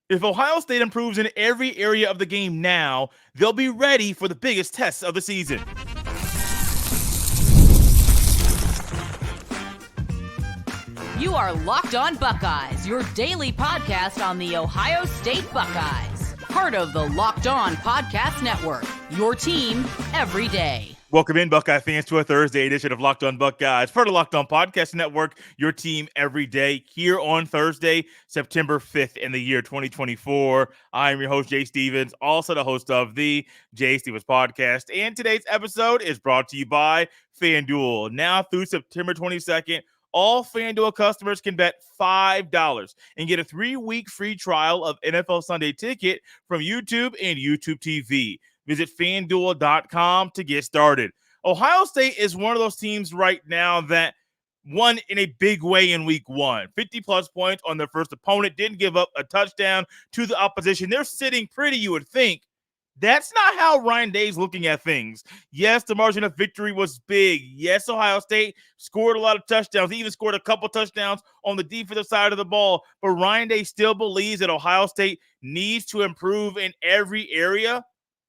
If Ohio State improves in every area of the game now, they'll be ready for the biggest tests of the season. You are Locked On Buckeyes, your daily podcast on the Ohio State Buckeyes. Part of the Locked On Podcast Network, your team every day. Welcome in, Buckeye fans, to a Thursday edition of Locked On Buckeyes, part of the Locked On Podcast Network, your team every day, here on Thursday, September 5th in the year 2024. I'm your host, Jay Stevens, also the host of the Jay Stevens Podcast, and today's episode is brought to you by FanDuel. Now through September 22nd, all FanDuel customers can bet $5 and get a 3-week free trial of NFL Sunday Ticket from YouTube and YouTube TV. Visit FanDuel.com to get started. Ohio State is one of those teams right now that won in a big way in week 1. 50-plus points on their first opponent, didn't give up a touchdown to the opposition. They're sitting pretty, you would think. That's not how Ryan Day's looking at things. Yes, the margin of victory was big. Yes, Ohio State scored a lot of touchdowns. He even scored a couple touchdowns on the defensive side of the ball. But Ryan Day still believes that Ohio State needs to improve in every area.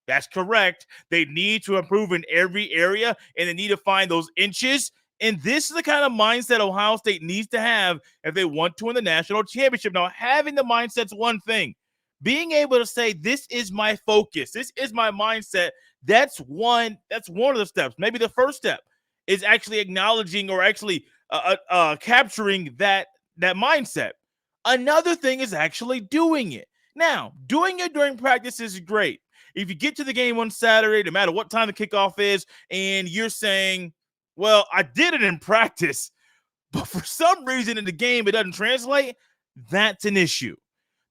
That's correct. They need to improve in every area, and they need to find those inches. And this is the kind of mindset Ohio State needs to have if they want to win the national championship. Now, having the mindset's one thing. Being able to say, this is my focus, this is my mindset, that's one of the steps. Maybe the first step is actually acknowledging or actually capturing that mindset. Another thing is actually doing it. Now, doing it during practice is great. If you get to the game on Saturday, no matter what time the kickoff is, and you're saying, well, I did it in practice, but for some reason in the game it doesn't translate, that's an issue.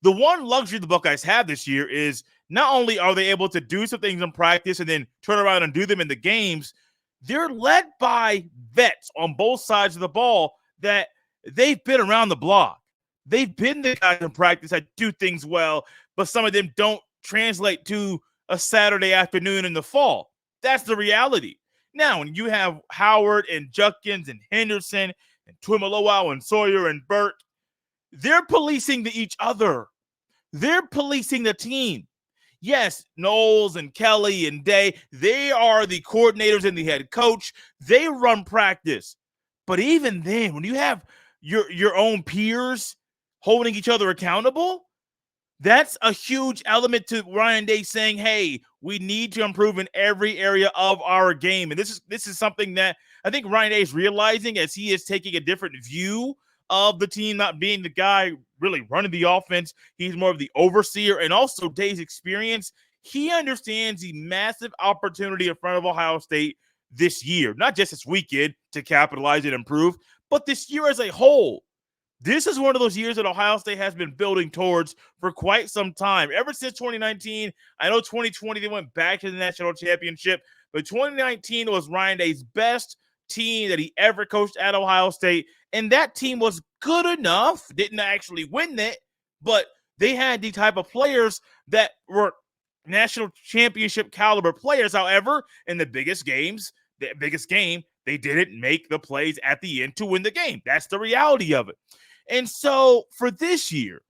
The one luxury the Buckeyes have this year is not only are they able to do some things in practice and then turn around and do them in the games, they're led by vets on both sides of the ball that they've been around the block. They've been the guys in practice that do things well, but some of them don't translate to a Saturday afternoon in the fall. That's the reality. Now, when you have Howard and Judkins and Henderson and Tuimoloau and Sawyer and Burt, they're policing each other. They're policing the team. Yes, Knowles and Kelly and Day, they are the coordinators and the head coach. They run practice. But even then, when you have your own peers holding each other accountable, that's a huge element to Ryan Day saying, hey, we need to improve in every area of our game. And this is something that I think Ryan Day is realizing as he is taking a different view of the team, not being the guy really running the offense. He's more of the overseer, and also Day's experience. He understands the massive opportunity in front of Ohio State this year, not just this weekend to capitalize and improve, but this year as a whole. This is one of those years that Ohio State has been building towards for quite some time. Ever since 2019, I know 2020 they went back to the national championship, but 2019 was Ryan Day's best team that he ever coached at Ohio State, and that team was good enough, didn't actually win it, but they had the type of players that were national championship caliber players. However, in the biggest game, they didn't make the plays at the end to win the game. That's the reality of it. And so for this year,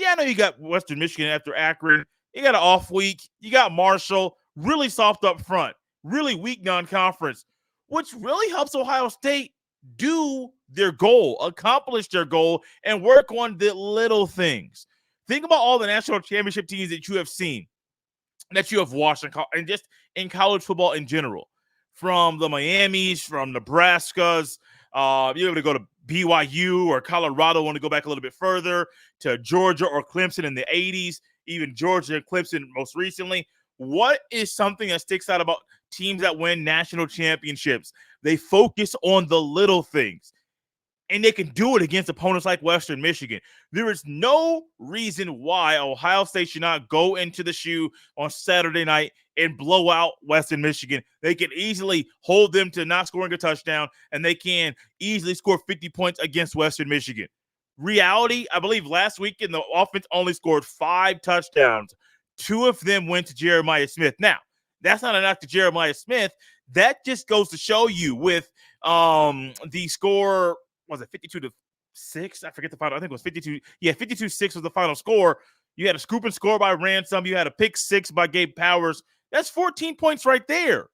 I know you got Western Michigan after Akron. You got an off week. You got Marshall, really soft up front, really weak non-conference, which really helps Ohio State do their goal, accomplish their goal, and work on the little things. Think about all the national championship teams that you have seen, that you have watched, and just in college football in general. From the Miamis, from Nebraskas, you're able to go to BYU or Colorado, want to go back a little bit further, to Georgia or Clemson in the 80s, even Georgia and Clemson most recently. What is something that sticks out about teams that win national championships? They focus on the little things, and they can do it against opponents like Western Michigan. There is no reason why Ohio State should not go into the shoe on Saturday night and blow out Western Michigan. They can easily hold them to not scoring a touchdown, and they can easily score 50 points against Western Michigan. Reality, I believe last weekend the offense only scored 5 touchdowns. 2 of them went to Jeremiah Smith. Now, that's not a knock to Jeremiah Smith. That just goes to show you with the score, was it 52-6? I forget the final. I think it was 52. Yeah, 52-6 was the final score. You had a scoop and score by Ransom. You had a pick six by Gabe Powers. That's 14 points right there.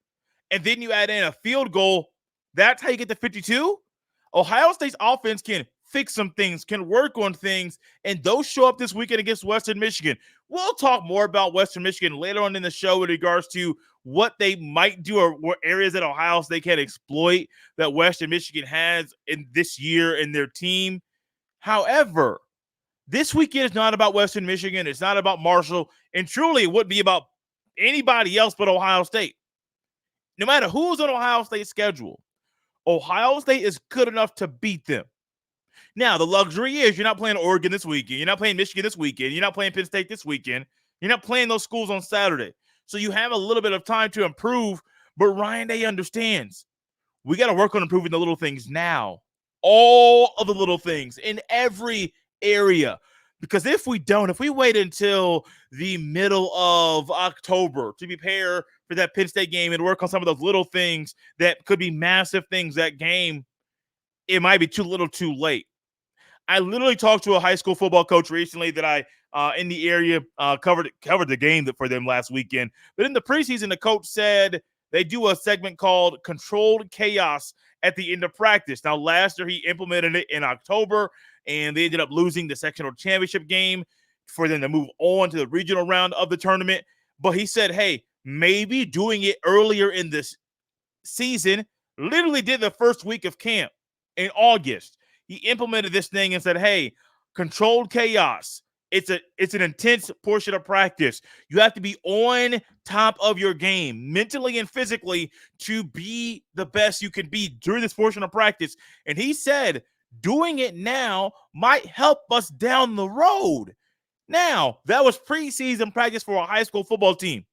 And then you add in a field goal. That's how you get to 52. Ohio State's offense can fix some things, can work on things, and those show up this weekend against Western Michigan. We'll talk more about Western Michigan later on in the show with regards to what they might do or what areas that Ohio State can exploit that Western Michigan has in this year in their team. However, this weekend is not about Western Michigan. It's not about Marshall, and truly it wouldn't be about anybody else but Ohio State. No matter who's on Ohio State's schedule, Ohio State is good enough to beat them. Now, the luxury is you're not playing Oregon this weekend. You're not playing Michigan this weekend. You're not playing Penn State this weekend. You're not playing those schools on Saturday. So you have a little bit of time to improve, but Ryan Day understands. We got to work on improving the little things now. All of the little things in every area. Because if we don't, if we wait until the middle of October to prepare for that Penn State game and work on some of those little things that could be massive things that game, it might be too little too late. I literally talked to a high school football coach recently that I in the area covered the game for them last weekend. But in the preseason, the coach said they do a segment called Controlled Chaos at the end of practice. Now, last year he implemented it in October, and they ended up losing the sectional championship game for them to move on to the regional round of the tournament. But he said, hey, maybe doing it earlier in this season, literally did the first week of camp in August. He implemented this thing and said, hey, controlled chaos. It's an intense portion of practice. You have to be on top of your game mentally and physically to be the best you can be during this portion of practice. And he said doing it now might help us down the road. Now, that was preseason practice for a high school football team.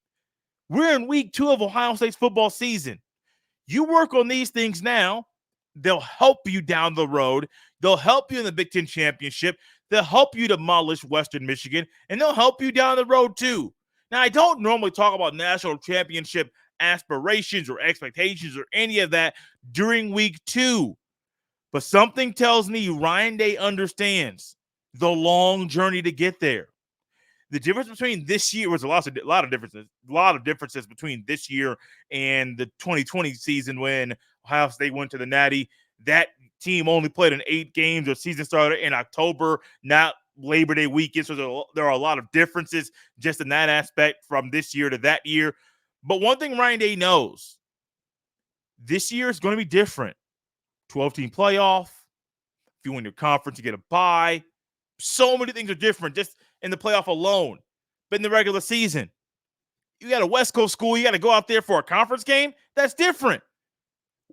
We're in week 2 of Ohio State's football season. You work on these things now, they'll help you down the road. They'll help you in the Big Ten Championship. They'll help you demolish Western Michigan, and they'll help you down the road too. Now, I don't normally talk about national championship aspirations or expectations or any of that during week 2, but something tells me Ryan Day understands the long journey to get there. The difference between this year was a lot of differences between this year and the 2020 season when Ohio State went to the Natty. That team only played in 8 games. Their season started in October, not Labor Day weekend. So there are a lot of differences just in that aspect from this year to that year. But one thing Ryan Day knows, this year is going to be different. 12-team playoff. If you win your conference, you get a bye. So many things are different just in the playoff alone. But in the regular season, you got a West Coast school. You got to go out there for a conference game. That's different.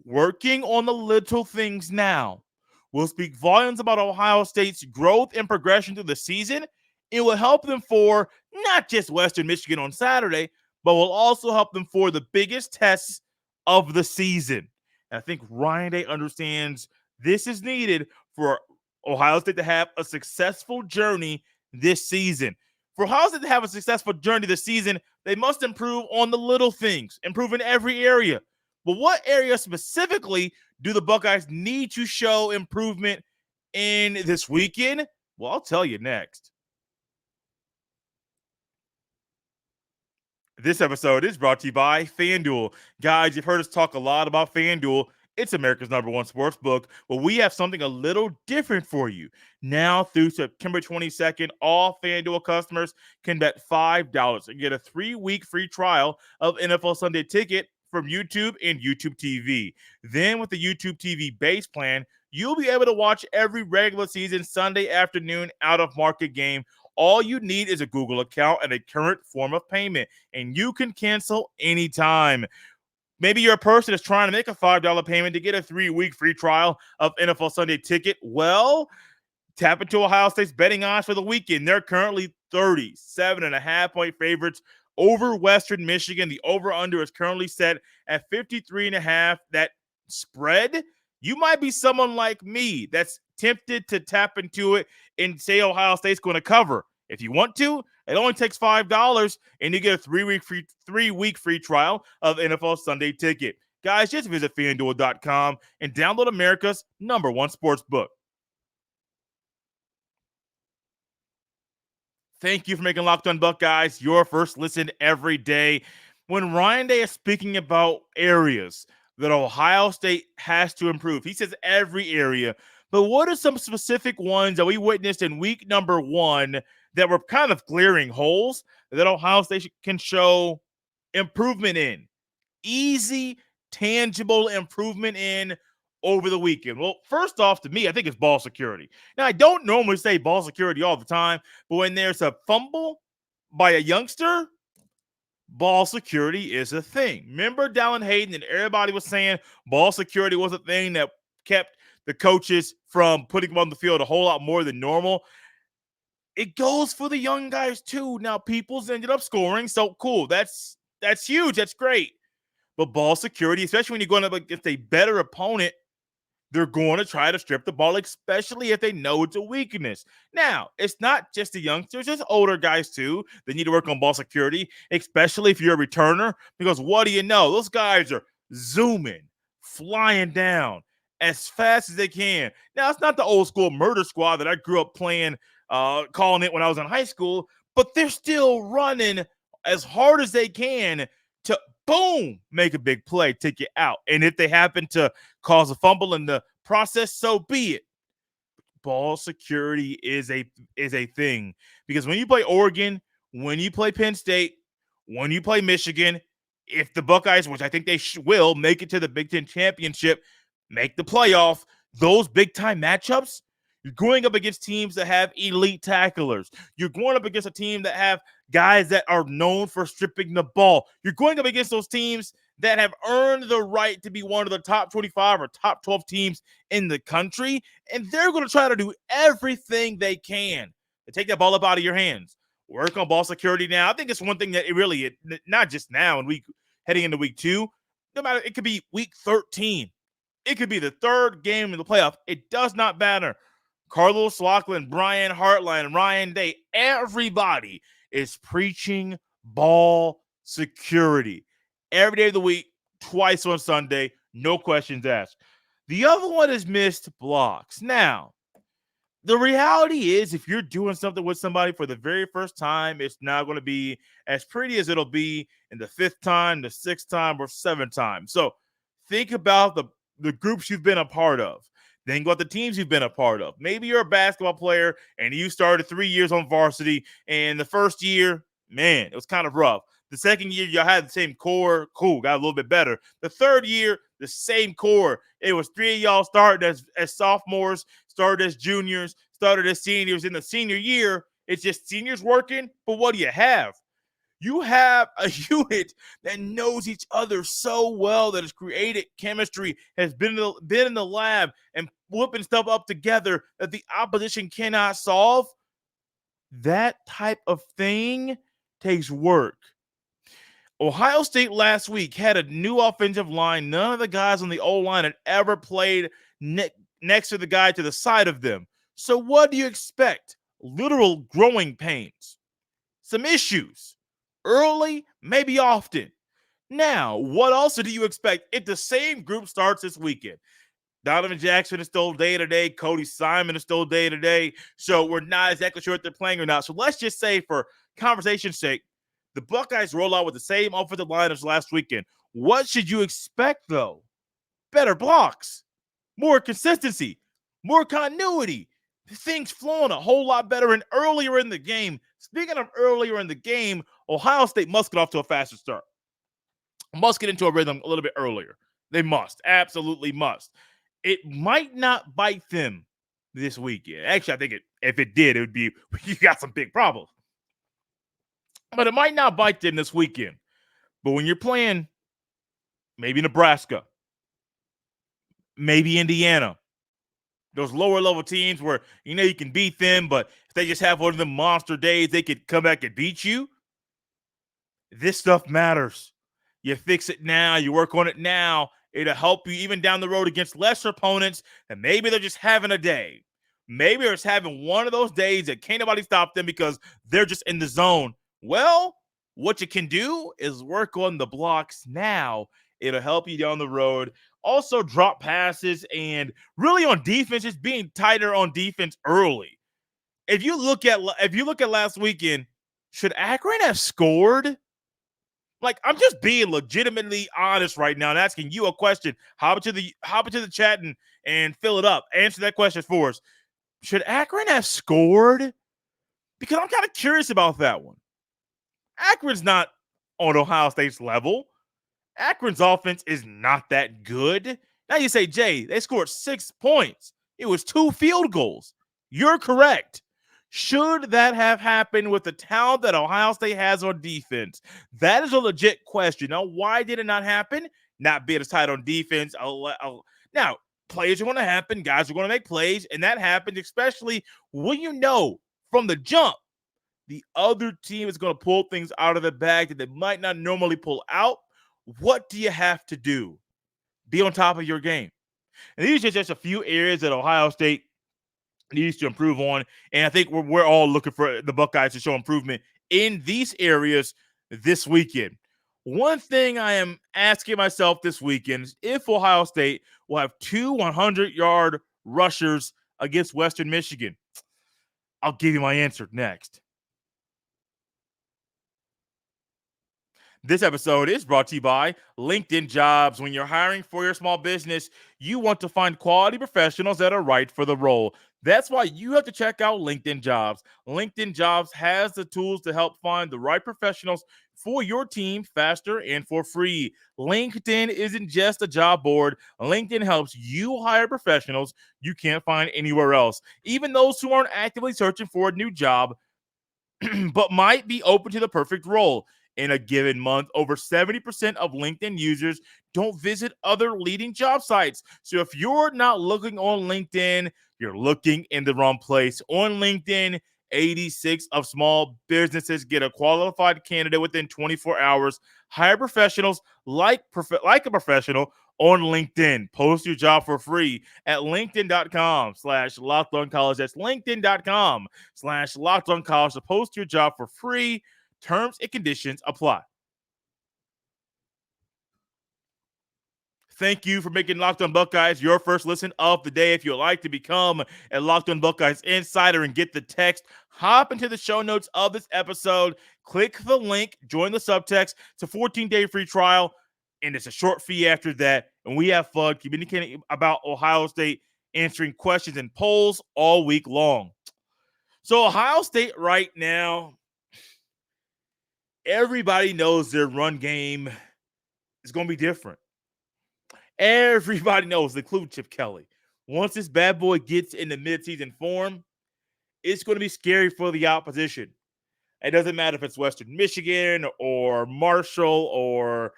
Working on the little things now will speak volumes about Ohio State's growth and progression through the season. It will help them for not just Western Michigan on Saturday, but will also help them for the biggest tests of the season. And I think Ryan Day understands this is needed for Ohio State to have a successful journey this season. For Ohio State to have a successful journey this season, they must improve on the little things, improve in every area. But what area specifically do the Buckeyes need to show improvement in this weekend? Well, I'll tell you next. This episode is brought to you by FanDuel. Guys, you've heard us talk a lot about FanDuel. It's America's #1 sports book, but we have something a little different for you. Now through September 22nd, all FanDuel customers can bet $5 and get a 3-week free trial of NFL Sunday Ticket from YouTube and YouTube TV. Then with the YouTube TV base plan, you'll be able to watch every regular season Sunday afternoon out-of-market game. All you need is a Google account and a current form of payment, and you can cancel anytime. Maybe you're a person that's trying to make a $5 payment to get a 3-week free trial of NFL Sunday Ticket. Well, tap into Ohio State's betting odds for the weekend. They're currently 37.5-point favorites over Western Michigan. The over-under is currently set at 53.5. That spread, you might be someone like me that's tempted to tap into it and say Ohio State's going to cover. If you want to, it only takes $5, and you get a 3-week free trial of NFL Sunday Ticket. Guys, just visit FanDuel.com and download America's #1 sports book. Thank you for making Locked On Buckeyes your first listen every day. When Ryan Day is speaking about areas that Ohio State has to improve, he says every area. But what are some specific ones that we witnessed in week number 1 that were kind of glaring holes that Ohio State can show improvement in? Easy, tangible improvement in over the weekend? Well, first off, to me, I think it's ball security. Now, I don't normally say ball security all the time, but when there's a fumble by a youngster, ball security is a thing. Remember Dallin Hayden and everybody was saying ball security was a thing that kept the coaches from putting him on the field a whole lot more than normal. It goes for the young guys too. Now, Peoples ended up scoring, so cool. That's huge. That's great. But ball security, especially when you're going up against a better opponent, they're going to try to strip the ball, especially if they know it's a weakness. Now, it's not just the youngsters, it's older guys too. They need to work on ball security, especially if you're a returner, because what do you know? Those guys are zooming, flying down as fast as they can. Now, it's not the old school murder squad that I grew up playing, calling it when I was in high school, but they're still running as hard as they can to boom, make a big play, take you out. And if they happen to cause a fumble in the process, so be it. Ball security is a thing, because when you play Oregon, when you play Penn State, when you play Michigan, if the Buckeyes, which I think they will, make it to the Big Ten championship, make the playoff, those big time matchups, you're going up against teams that have elite tacklers. You're going up against a team that have guys that are known for stripping the ball. You're going up against those teams that have earned the right to be one of the top 25 or top 12 teams in the country, and they're going to try to do everything they can to take that ball up out of your hands. Work on ball security now. I think it's one thing that it really, not just now and heading into week 2, no matter, it could be week 13. It could be the third game in the playoff. It does not matter. Carlos Lachlan, Brian Hartline, Ryan Day, everybody is preaching ball security every day of the week, twice on Sunday, no questions asked. The other one is missed blocks. Now, the reality is, if you're doing something with somebody for the very first time, it's not going to be as pretty as it'll be in the 5th time, the 6th time, or 7th time. So think about the groups you've been a part of. Think about the teams you've been a part of. Maybe you're a basketball player and you started 3 years on varsity, and the first year, man, it was kind of rough. The second year, y'all had the same core. Cool, got a little bit better. The third year, the same core. It was 3 of y'all started as sophomores, started as juniors, started as seniors. In the senior year, it's just seniors working, but what do you have? You have a unit that knows each other so well, that has created chemistry, has been in the lab and whipping stuff up together that the opposition cannot solve. That type of thing takes work. Ohio State last week had a new offensive line. None of the guys on the O-line had ever played next to the guy to the side of them. So what do you expect? Literal growing pains. Some issues. Early, maybe often. Now, what also do you expect if the same group starts this weekend? Donovan Jackson is still day-to-day. Cody Simon is still day-to-day. So we're not exactly sure if they're playing or not. So let's just say, for conversation's sake, the Buckeyes roll out with the same offensive line as last weekend. What should you expect, though? Better blocks, more consistency, more continuity. Things flowing a whole lot better and earlier in the game. Speaking of earlier in the game, Ohio State must get off to a faster start. Must get into a rhythm a little bit earlier. They must. Absolutely must. It might not bite them this weekend. Actually, I think if it did, it would be, you got some big problems. But it might not bite them this weekend. But when you're playing maybe Nebraska, maybe Indiana, those lower level teams where you can beat them, but if they just have one of them monster days, they could come back and beat you. This stuff matters. You fix it now. You work on it now. It'll help you even down the road against lesser opponents, and maybe they're just having a day. Maybe they're just having one of those days that can't nobody stop them because they're just in the zone. Well, what you can do is work on the blocks now. It'll help you down the road. Also, drop passes, and really on defense, just being tighter on defense early. If you look at last weekend, should Akron have scored? Like, I'm just being legitimately honest right now and asking you a question. Hop into the chat and fill it up. Answer that question for us. Should Akron have scored? Because I'm kind of curious about that one. Akron's not on Ohio State's level. Akron's offense is not that good. Now you say, Jay, they scored 6 points. It was 2 field goals. You're correct. Should that have happened with the talent that Ohio State has on defense? That is a legit question. Now, why did it not happen? Not being as tight on defense. Now, plays are going to happen. Guys are going to make plays, and that happens, especially when you know from the jump the other team is going to pull things out of the bag that they might not normally pull out. What do you have to do? Be on top of your game. And these are just a few areas that Ohio State needs to improve on. And I think we're all looking for the Buckeyes to show improvement in these areas this weekend. One thing I am asking myself this weekend is if Ohio State will have 2 100-yard rushers against Western Michigan. I'll give you my answer next. This episode is brought to you by LinkedIn Jobs. When you're hiring for your small business, you want to find quality professionals that are right for the role. That's why you have to check out LinkedIn Jobs. LinkedIn Jobs has the tools to help find the right professionals for your team faster and for free. LinkedIn isn't just a job board. LinkedIn helps you hire professionals you can't find anywhere else, even those who aren't actively searching for a new job but might be open to the perfect role. In a given month, over 70% of LinkedIn users don't visit other leading job sites. So if you're not looking on LinkedIn, you're looking in the wrong place. On LinkedIn, 86 of small businesses get a qualified candidate within 24 hours. Hire professionals like a professional on LinkedIn. Post your job for free at linkedin.com/lockedoncollege. That's linkedin.com/lockedoncollege to post your job for free. Terms and conditions apply. Thank you for making Locked On Buckeyes your first listen of the day. If you'd like to become a Locked On Buckeyes insider and get the text, hop into the show notes of this episode, click the link, join the subtext. It's a 14-day free trial, and it's a short fee after that. And we have fun communicating about Ohio State, answering questions and polls all week long. So Ohio State right now, everybody knows their run game is going to be different. Everybody knows, including Chip Kelly. Once this bad boy gets in the midseason form, it's going to be scary for the opposition. It doesn't matter if it's Western Michigan or Marshall or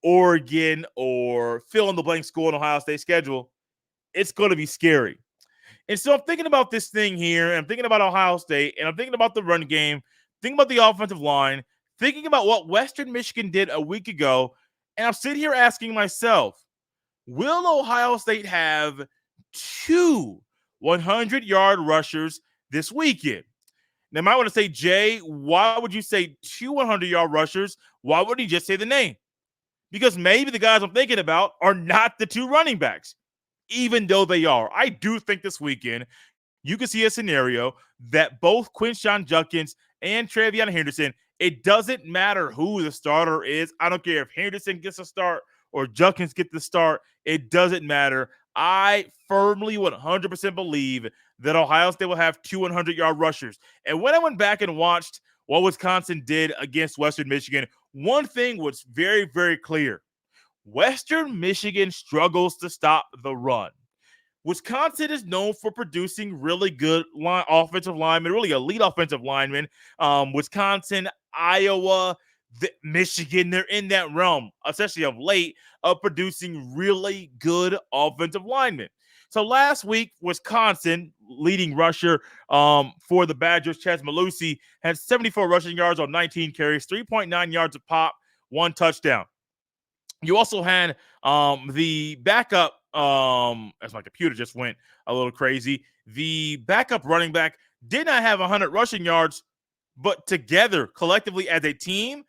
Oregon or fill-in-the-blank school in Ohio State schedule. It's going to be scary. And so I'm thinking about this thing here, and I'm thinking about Ohio State, and I'm thinking about the run game, thinking about the offensive line, thinking about what Western Michigan did a week ago, and I'm sitting here asking myself, will Ohio State have 2 100-yard rushers this weekend? Now, I might want to say, Jay, why would you say 2 100-yard rushers? Why wouldn't you just say the name? Because maybe the guys I'm thinking about are not the 2 running backs, even though they are. I do think this weekend you can see a scenario that both Quinshon Judkins and Travion Henderson, it doesn't matter who the starter is. I don't care if Henderson gets a start or Judkins get the start. It doesn't matter. I firmly 100% believe that Ohio State will have 2 100-yard rushers. And when I went back and watched what Wisconsin did against Western Michigan, one thing was very, very clear. Western Michigan struggles to stop the run. Wisconsin is known for producing really good offensive linemen, really elite offensive linemen. Wisconsin, Iowa, Michigan, they're in that realm, especially of late, of producing really good offensive linemen. So last week, Wisconsin, leading rusher for the Badgers, Chaz Malusi, had 74 rushing yards on 19 carries, 3.9 yards a pop, 1 touchdown. You also had the backup, as my computer just went a little crazy, the backup running back did not have 100 rushing yards, but together, collectively as a team,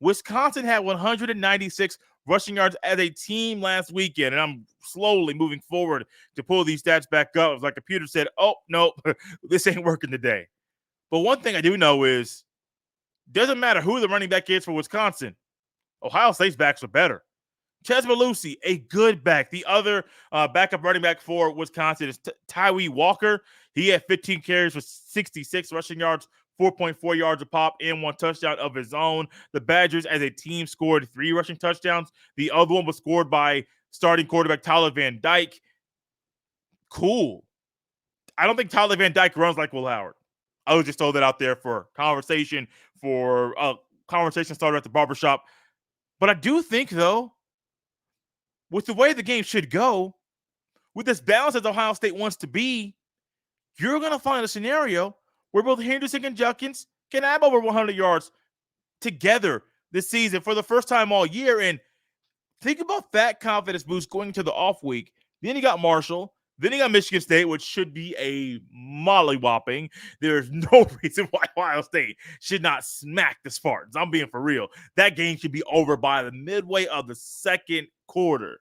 Wisconsin had 196 rushing yards as a team last weekend. And I'm slowly moving forward to pull these stats back up. It was like the computer said, oh, no, this ain't working today. But one thing I do know is doesn't matter who the running back is for Wisconsin, Ohio State's backs are better. Ches Malusi, a good back. The other backup running back for Wisconsin is Tyree Walker. He had 15 carries for 66 rushing yards, 4.4 yards a pop, and 1 touchdown of his own. The Badgers, as a team, scored 3 rushing touchdowns. The other one was scored by starting quarterback Tyler Van Dyke. Cool. I don't think Tyler Van Dyke runs like Will Howard. I was just throw that out there for conversation starter at the barbershop. But I do think, though, with the way the game should go, with this balance as Ohio State wants to be, you're going to find a scenario where both Henderson and Judkins can have over 100 yards together this season for the first time all year. And think about that confidence boost going into the off week. Then you got Marshall. Then you got Michigan State, which should be a mollywhopping. There's no reason why Ohio State should not smack the Spartans. I'm being for real. That game should be over by the midway of the second quarter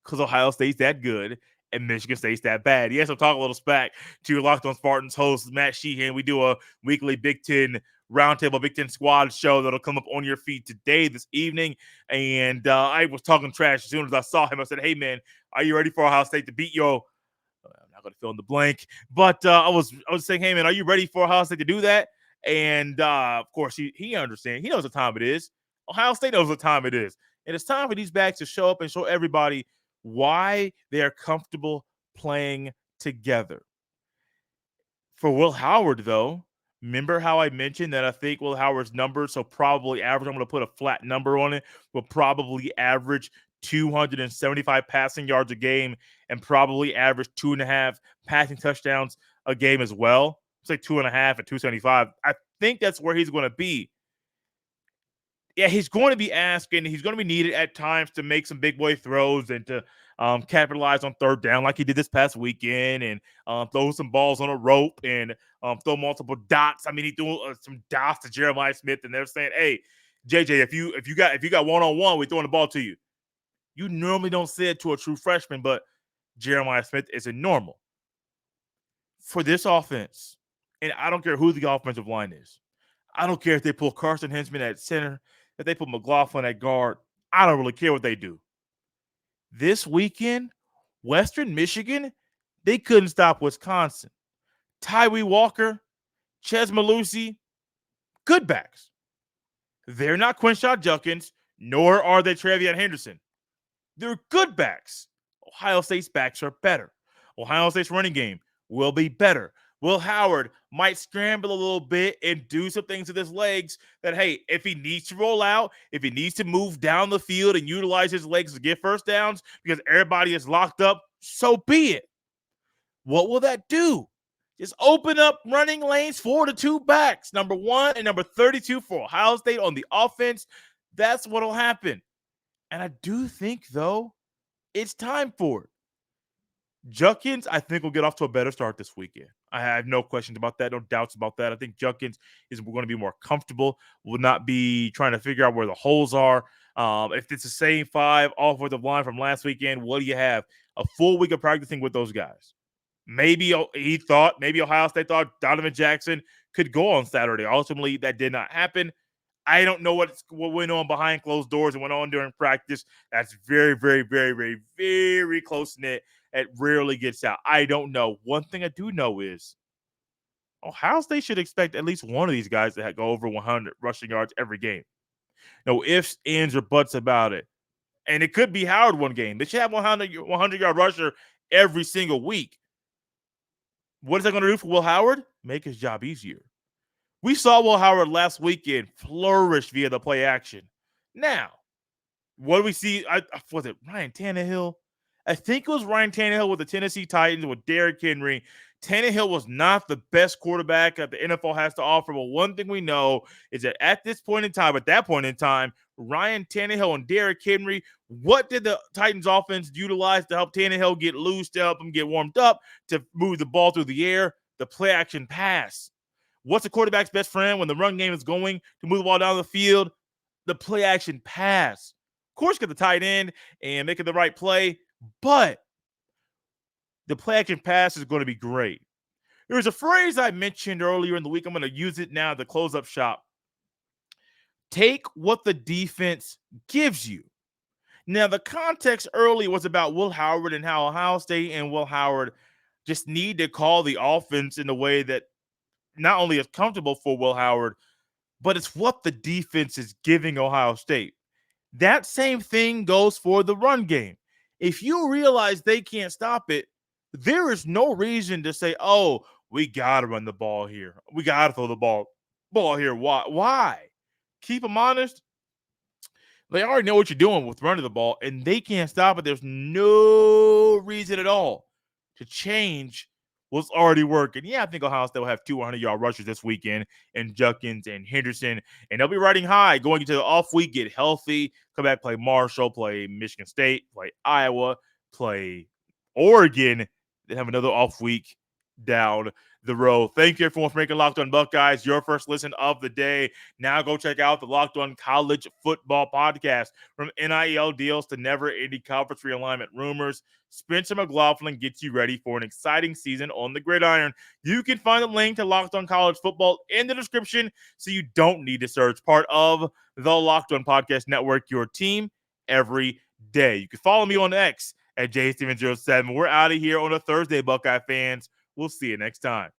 because Ohio State's that good and Michigan State's that bad. Yes, I'm talking a little smack to your Locked On Spartans host, Matt Sheehan. We do a weekly Big Ten Roundtable, Big Ten Squad show that'll come up on your feed today, this evening. And I was talking trash as soon as I saw him. I said, hey, man, are you ready for Ohio State to beat you? I'm not going to fill in the blank. But I was saying, hey, man, are you ready for Ohio State to do that? And, of course, he understands. He knows what time it is. Ohio State knows what time it is. And it's time for these backs to show up and show everybody why they are comfortable playing together. For Will Howard, though, remember how I mentioned that I think Will Howard's numbers, so probably average, I'm going to put a flat number on it, will probably average 275 passing yards a game and probably average 2.5 passing touchdowns a game as well. It's like 2.5 at 275. I think that's where he's going to be. Yeah, he's going to be asked and he's going to be needed at times to make some big boy throws and to capitalize on third down like he did this past weekend and throw some balls on a rope and throw multiple dots. I mean, he threw some dots to Jeremiah Smith and they're saying, hey, JJ, if you got one-on-one, we're throwing the ball to you. You normally don't say it to a true freshman, but Jeremiah Smith isn't normal. For this offense, and I don't care who the offensive line is. I don't care if they pull Carson Hinzman at center, if they put McLaughlin at guard. I don't really care what they do. This weekend, Western Michigan, they couldn't stop Wisconsin. Tyree Walker, Ches Malusi, good backs. They're not Quinshon Judkins, nor are they Travion Henderson. They're good backs. Ohio State's backs are better. Ohio State's running game will be better. Will Howard might scramble a little bit and do some things with his legs that, hey, if he needs to roll out, if he needs to move down the field and utilize his legs to get first downs because everybody is locked up, so be it. What will that do? Just open up running lanes for the two backs, number 1 and number 32 for Ohio State on the offense. That's what will happen. And I do think, though, it's time for it. Judkins, I think, will get off to a better start this weekend. I have no questions about that, no doubts about that. I think Judkins is going to be more comfortable, will not be trying to figure out where the holes are. If it's the same 5 offensive line from last weekend, what do you have? A full week of practicing with those guys. Maybe Ohio State thought Donovan Jackson could go on Saturday. Ultimately, that did not happen. I don't know what went on behind closed doors and went on during practice. That's very, very, very, very, very close-knit. It rarely gets out. I don't know. One thing I do know is Ohio State should expect at least one of these guys to go over 100 rushing yards every game. No ifs, ands, or buts about it. And it could be Howard one game. They should have 100-yard rusher every single week. What is that going to do for Will Howard? Make his job easier. We saw Will Howard last weekend flourish via the play action. Now, what do we see? Was it Ryan Tannehill? I think it was Ryan Tannehill with the Tennessee Titans with Derrick Henry. Tannehill was not the best quarterback that the NFL has to offer, but one thing we know is that at that point in time, Ryan Tannehill and Derrick Henry, what did the Titans offense utilize to help Tannehill get loose, to help him get warmed up, to move the ball through the air? The play action pass. What's the quarterback's best friend when the run game is going to move the ball down the field? The play action pass. Of course, get the tight end and making the right play, but the play action pass is going to be great. There's a phrase I mentioned earlier in the week. I'm going to use it now to close up shop. Take what the defense gives you. Now, the context earlier was about Will Howard and how Ohio State and Will Howard just need to call the offense in a way that not only is comfortable for Will Howard, but it's what the defense is giving Ohio State. That same thing goes for the run game. If you realize they can't stop it, there is no reason to say, oh, we got to run the ball here. We got to throw the ball here. Why? Keep them honest. They already know what you're doing with running the ball, and they can't stop it. There's no reason at all to change what's already working. Yeah, I think Ohio State will have 200-yard rushers this weekend, and Judkins and Henderson, and they'll be riding high going into the off week, get healthy, come back, play Marshall, play Michigan State, play Iowa, play Oregon, then have another off week down the road. Thank you, everyone, for making Locked On Buckeyes your first listen of the day. Now go check out the Locked On College Football Podcast. From NIL deals to never-ending conference realignment rumors, Spencer McLaughlin gets you ready for an exciting season on the gridiron. You can find the link to Locked On College Football in the description, so you don't need to search. Part of the Locked On Podcast Network, your team every day. You can follow me on X at JSteven07. We're out of here on a Thursday, Buckeye fans. We'll see you next time.